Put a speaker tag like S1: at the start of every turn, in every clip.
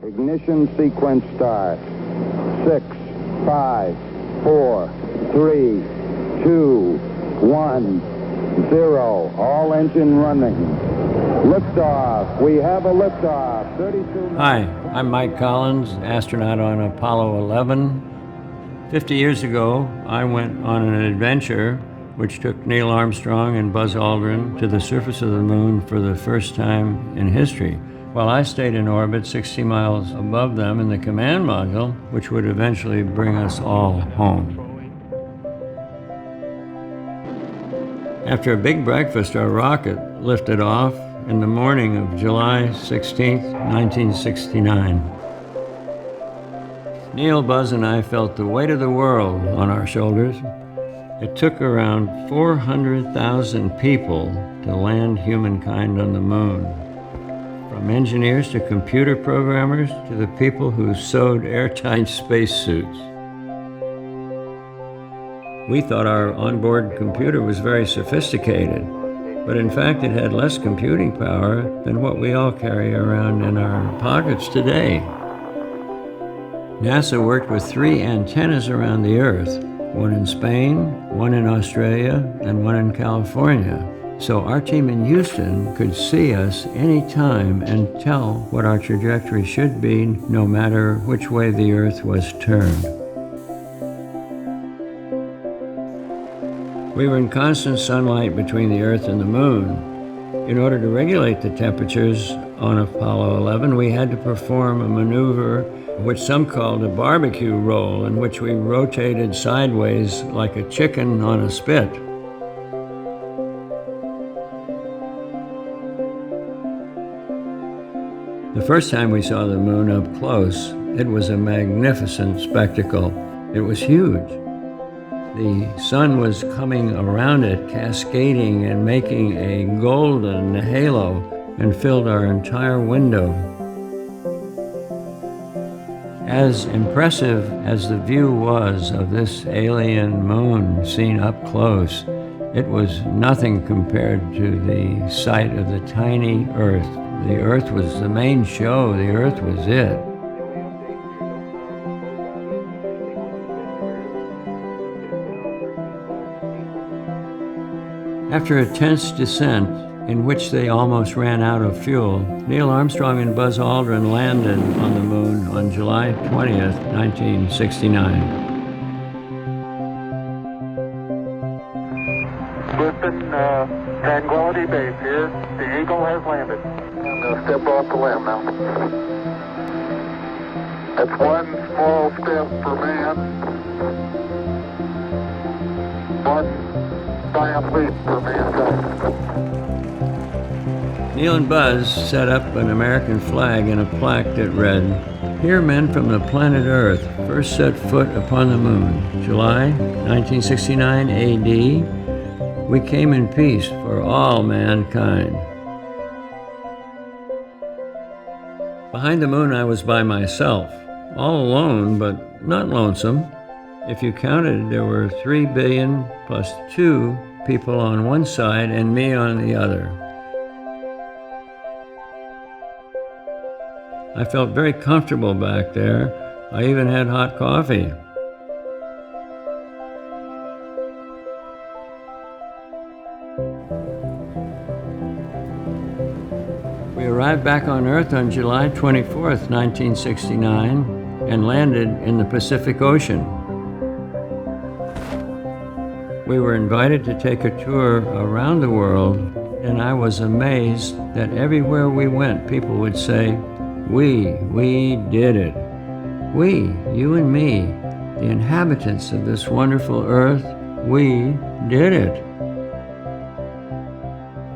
S1: Ignition sequence start. 6, 5, 4, 3, 2, 1, 0. All engine running. Liftoff. We have a liftoff. 32.
S2: Hi, I'm Mike Collins, astronaut on Apollo 11. 50 years ago, I went on an adventure which took Neil Armstrong and Buzz Aldrin to the surface of the moon for the first time in history, while I stayed in orbit 60 miles above them in the command module, which would eventually bring us all home. After a big breakfast, our rocket lifted off in the morning of July 16, 1969. Neil, Buzz, and I felt the weight of the world on our shoulders. It took around 400,000 people to land humankind on the moon. From engineers to computer programmers to the people who sewed airtight spacesuits. We thought our onboard computer was very sophisticated, but in fact it had less computing power than what we all carry around in our pockets today. NASA worked with 3 antennas around the Earth, one in Spain, one in Australia, and one in California. So our team in Houston could see us anytime and tell what our trajectory should be, no matter which way the Earth was turned. We were in constant sunlight between the Earth and the Moon. In order to regulate the temperatures on Apollo 11, we had to perform a maneuver which some called a barbecue roll, in which we rotated sideways like a chicken on a spit. The first time we saw the moon up close, it was a magnificent spectacle. It was huge. The sun was coming around it, cascading and making a golden halo, and filled our entire window. As impressive as the view was of this alien moon seen up close, it was nothing compared to the sight of the tiny Earth. The Earth was the main show. The Earth was it. After a tense descent, in which they almost ran out of fuel, Neil Armstrong and Buzz Aldrin landed on the moon on July 20th, 1969.
S3: Houston, Tranquility Base here. The Eagle has landed. I'm going to step off the limb now. That's one small step for man, one giant leap for mankind.
S2: Neil and Buzz set up an American flag and a plaque that read, "Here men from the planet Earth first set foot upon the moon. July 1969 AD. We came in peace for all mankind." Behind the moon I was by myself, all alone but not lonesome. If you counted, there were 3 billion plus 2 people on one side and me on the other. I felt very comfortable back there. I even had hot coffee. We arrived back on Earth on July 24th, 1969, and landed in the Pacific Ocean. We were invited to take a tour around the world, and I was amazed that everywhere we went, people would say, we did it. We, you and me, the inhabitants of this wonderful Earth, we did it.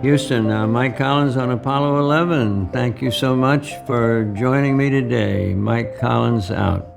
S2: Houston, Mike Collins on Apollo 11. Thank you so much for joining me today. Mike Collins out.